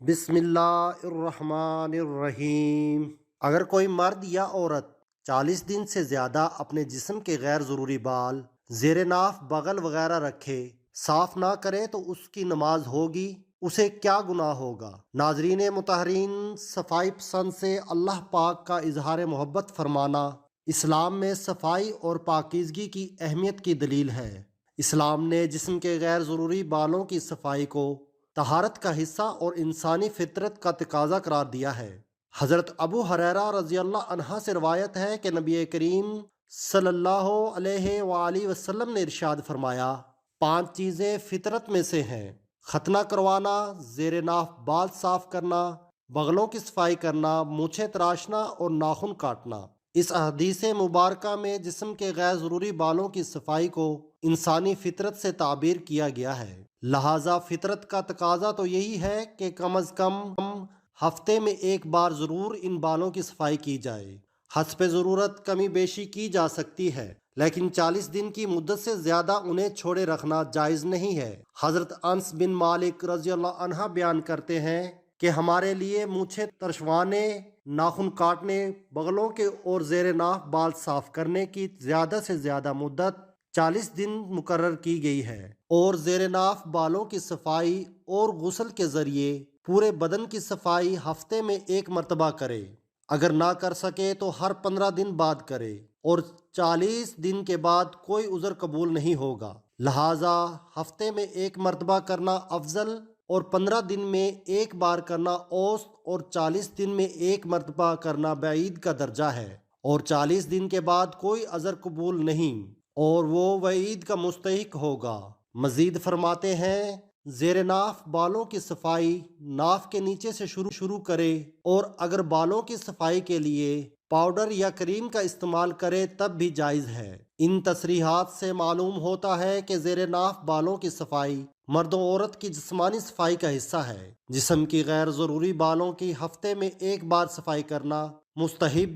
بسم اللہ الرحمن الرحیم۔ اگر کوئی مرد یا عورت 40 دن سے زیادہ اپنے جسم کے غیر ضروری بال زیر ناف، بغل وغیرہ رکھے صاف نہ کرے تو اس کی نماز ہوگی؟ اسے کیا گناہ ہوگا؟ ناظرین مطہرین، صفائی پسند سے اللہ پاک کا اظہار محبت فرمانا اسلام میں صفائی اور پاکیزگی کی اہمیت کی دلیل ہے۔ اسلام نے جسم کے غیر ضروری بالوں کی صفائی کو طہارت کا حصہ اور انسانی فطرت کا تقاضا قرار دیا ہے۔ حضرت ابو ہریرہ رضی اللہ عنہ سے روایت ہے کہ نبی کریم صلی اللہ علیہ وآلہ وسلم نے ارشاد فرمایا، 5 چیزیں فطرت میں سے ہیں: ختنہ کروانا، زیر ناف بال صاف کرنا، بغلوں کی صفائی کرنا، مونچھیں تراشنا اور ناخن کاٹنا۔ اس حدیث مبارکہ میں جسم کے غیر ضروری بالوں کی صفائی کو انسانی فطرت سے تعبیر کیا گیا ہے، لہٰذا فطرت کا تقاضا تو یہی ہے کہ کم از کم ہفتے میں ایک بار ضرور ان بالوں کی صفائی کی جائے۔ حسب ضرورت کمی بیشی کی جا سکتی ہے، لیکن 40 دن کی مدت سے زیادہ انہیں چھوڑے رکھنا جائز نہیں ہے۔ حضرت انس بن مالک رضی اللہ عنہ بیان کرتے ہیں کہ ہمارے لیے مونچھیں ترشوانے، ناخن کاٹنے، بغلوں کے اور زیر ناف بال صاف کرنے کی زیادہ سے زیادہ مدت 40 دن مقرر کی گئی ہے، اور زیر ناف بالوں کی صفائی اور غسل کے ذریعے پورے بدن کی صفائی ہفتے میں ایک مرتبہ کرے۔ اگر نہ کر سکے تو ہر 15 دن بعد کرے، اور 40 دن کے بعد کوئی عذر قبول نہیں ہوگا، لہٰذا ہفتے میں ایک مرتبہ کرنا افضل اور 15 دن میں ایک بار کرنا اوسط، اور 40 دن میں ایک مرتبہ کرنا بعید کا درجہ ہے، اور 40 دن کے بعد کوئی عذر قبول نہیں اور وہ وعید کا مستحق ہوگا۔ مزید فرماتے ہیں، زیر ناف بالوں کی صفائی ناف کے نیچے سے شروع کرے، اور اگر بالوں کی صفائی کے لیے پاؤڈر یا کریم کا استعمال کرے تب بھی جائز ہے۔ ان تصریحات سے معلوم ہوتا ہے کہ زیر ناف بالوں کی صفائی مرد و عورت کی جسمانی صفائی کا حصہ ہے۔ جسم کی غیر ضروری بالوں کی ہفتے میں ایک بار صفائی کرنا مستحب،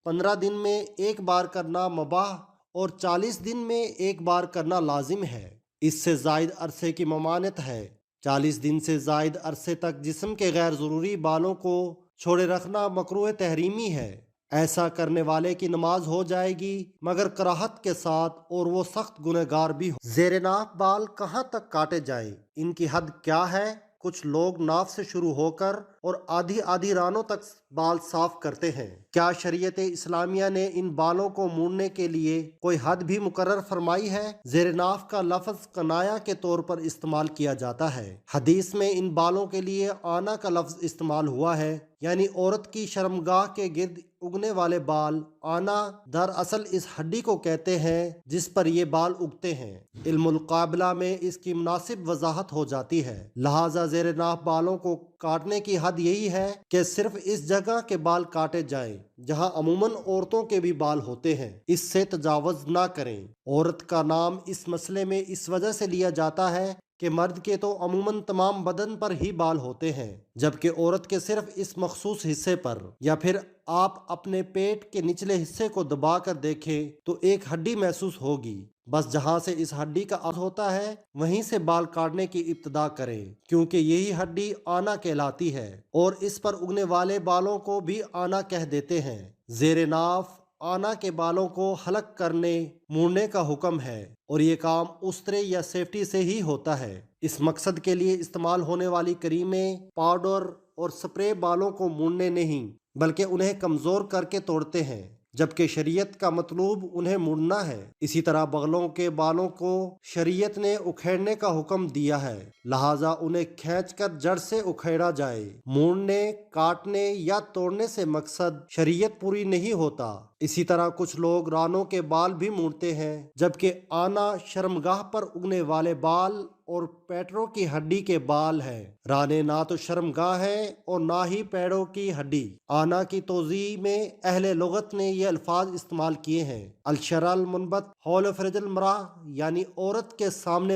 15 دن میں ایک بار کرنا مباح، اور 40 دن میں ایک بار کرنا لازم ہے۔ اس سے زائد عرصے کی ممانعت ہے۔ 40 دن سے زائد عرصے تک جسم کے غیر ضروری بالوں کو چھوڑے رکھنا مکروہ تحریمی ہے۔ ایسا کرنے والے کی نماز ہو جائے گی مگر کراہت کے ساتھ، اور وہ سخت گنہگار بھی ہو۔ زیر ناف بال کہاں تک کاٹے جائیں، ان کی حد کیا ہے؟ کچھ لوگ ناف سے شروع ہو کر اور آدھی رانوں تک بال صاف کرتے ہیں۔ کیا شریعت اسلامیہ نے ان بالوں کو مونڈنے کے لیے کوئی حد بھی مقرر فرمائی ہے؟ زیر ناف کا لفظ کنایہ کے طور پر استعمال کیا جاتا ہے۔ حدیث میں ان بالوں کے لیے آنا کا لفظ استعمال ہوا ہے، یعنی عورت کی شرمگاہ کے گرد اگنے والے بال۔ آنا دراصل اس ہڈی کو کہتے ہیں جس پر یہ بال اگتے ہیں۔ علم القابلہ میں اس کی مناسب وضاحت ہو جاتی ہے، لہٰذا زیر ناف بالوں کو کاٹنے کی حد یہی ہے کہ صرف اس جگہ کے بال کاٹے جائیں جہاں عموماً عورتوں کے بھی بال ہوتے ہیں، اس سے تجاوز نہ کریں۔ عورت کا نام اس مسئلے میں اس وجہ سے لیا جاتا ہے کہ مرد کے تو عموماً تمام بدن پر ہی بال ہوتے ہیں، جبکہ عورت کے صرف اس مخصوص حصے پر۔ یا پھر آپ اپنے پیٹ کے نچلے حصے کو دبا کر دیکھیں تو ایک ہڈی محسوس ہوگی، بس جہاں سے اس ہڈی کا آغاز ہوتا ہے وہیں سے بال کاٹنے کی ابتدا کریں، کیونکہ یہی ہڈی آنا کہلاتی ہے، اور اس پر اگنے والے بالوں کو بھی آنا کہہ دیتے ہیں۔ زیر ناف آنا کے بالوں کو حلق کرنے، مونڈنے کا حکم ہے، اور یہ کام استرے یا سیفٹی سے ہی ہوتا ہے۔ اس مقصد کے لیے استعمال ہونے والی کریمیں، پاؤڈر اور سپرے بالوں کو مونڈنے نہیں بلکہ انہیں کمزور کر کے توڑتے ہیں، جبکہ شریعت کا مطلوب انہیں مونڈنا ہے۔ اسی طرح بغلوں کے بالوں کو شریعت نے اکھیڑنے کا حکم دیا ہے، لہٰذا انہیں کھینچ کر جڑ سے اکھیڑا جائے۔ مونڈنے، کاٹنے یا توڑنے سے مقصد شریعت پوری نہیں ہوتا۔ اسی طرح کچھ لوگ رانوں کے بال بھی مونڈتے ہیں، جبکہ آنا شرمگاہ پر اگنے والے بال اور پیٹروں کی ہڈی کے بال ہیں۔ رانے نہ تو شرمگاہ ہے اور نہ ہی پیڑوں کی ہڈی۔ آنا کی توضیح میں اہل لغت نے یہ الفاظ استعمال کیے ہیں: الشرع المنبت حول فرج المرأة، یعنی عورت کے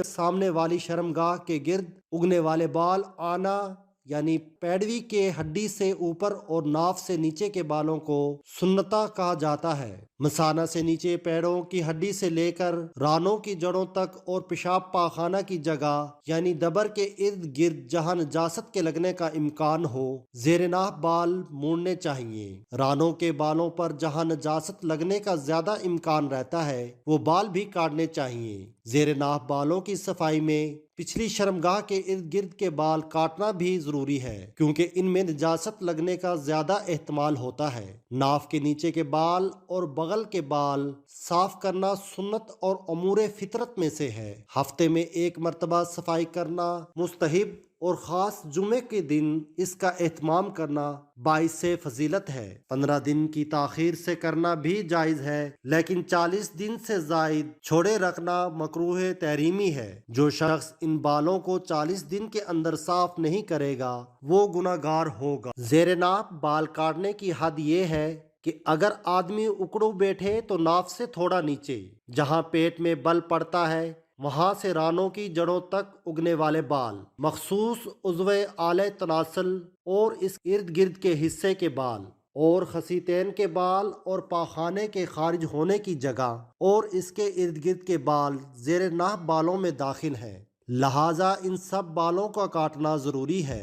سامنے والی شرمگاہ کے گرد اگنے والے بال آنا یعنی پیڈوی کے ہڈی سے اوپر اور ناف سے نیچے کے بالوں کو سنتا کہا جاتا ہے۔ مثانہ سے نیچے پیڑوں کی ہڈی سے لے کر رانوں کی جڑوں تک اور پیشاب پاخانہ کی جگہ یعنی دبر کے ارد گرد جہاں نجاست کے لگنے کا امکان ہو زیر ناف بال مونڈنے چاہیے۔ رانوں کے بالوں پر جہاں نجاست لگنے کا زیادہ امکان رہتا ہے وہ بال بھی کاٹنے چاہیے۔ زیر ناف بالوں کی صفائی میں پچھلی شرمگاہ کے ارد گرد کے بال کاٹنا بھی ضروری ہے کیونکہ ان میں نجاست لگنے کا زیادہ احتمال ہوتا ہے۔ ناف کے نیچے کے بال اور بغل کے بال صاف کرنا سنت اور امور فطرت میں سے ہے۔ ہفتے میں ایک مرتبہ صفائی کرنا مستحب اور خاص جمعے کے دن اس کا اہتمام کرنا باعث فضیلت ہے۔ 15 دن کی تاخیر سے کرنا بھی جائز ہے لیکن 40 دن سے زائد چھوڑے رکھنا مکروہ تحریمی ہے۔ جو شخص ان بالوں کو 40 دن کے اندر صاف نہیں کرے گا وہ گناہگار ہوگا۔ زیر ناف بال کاٹنے کی حد یہ ہے کہ اگر آدمی اکڑو بیٹھے تو ناف سے تھوڑا نیچے جہاں پیٹ میں بل پڑتا ہے وہاں سے رانوں کی جڑوں تک اگنے والے بال، مخصوص عضو اعلی تناسل اور اس ارد گرد کے حصے کے بال اور خصیتین کے بال اور پاخانے کے خارج ہونے کی جگہ اور اس کے ارد گرد کے بال زیر ناف بالوں میں داخل ہیں، لہٰذا ان سب بالوں کا کاٹنا ضروری ہے۔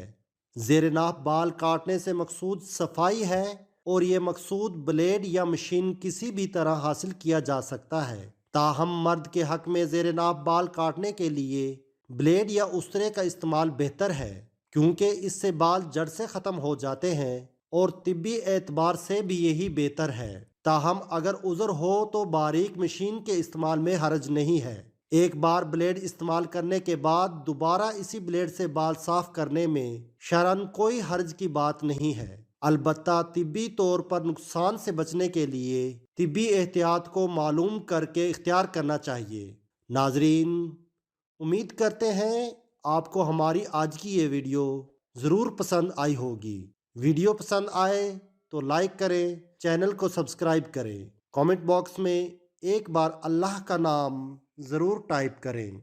زیر ناف بال کاٹنے سے مقصود صفائی ہے اور یہ مقصود بلیڈ یا مشین کسی بھی طرح حاصل کیا جا سکتا ہے۔ تاہم مرد کے حق میں زیر ناف بال کاٹنے کے لیے بلیڈ یا استرے کا استعمال بہتر ہے کیونکہ اس سے بال جڑ سے ختم ہو جاتے ہیں اور طبی اعتبار سے بھی یہی بہتر ہے۔ تاہم اگر عذر ہو تو باریک مشین کے استعمال میں حرج نہیں ہے۔ ایک بار بلیڈ استعمال کرنے کے بعد دوبارہ اسی بلیڈ سے بال صاف کرنے میں شرعاً کوئی حرج کی بات نہیں ہے، البتہ طبی طور پر نقصان سے بچنے کے لیے طبی احتیاط کو معلوم کر کے اختیار کرنا چاہیے۔ ناظرین، امید کرتے ہیں آپ کو ہماری آج کی یہ ویڈیو ضرور پسند آئی ہوگی۔ ویڈیو پسند آئے تو لائک کریں، چینل کو سبسکرائب کریں، کامنٹ باکس میں ایک بار اللہ کا نام ضرور ٹائپ کریں۔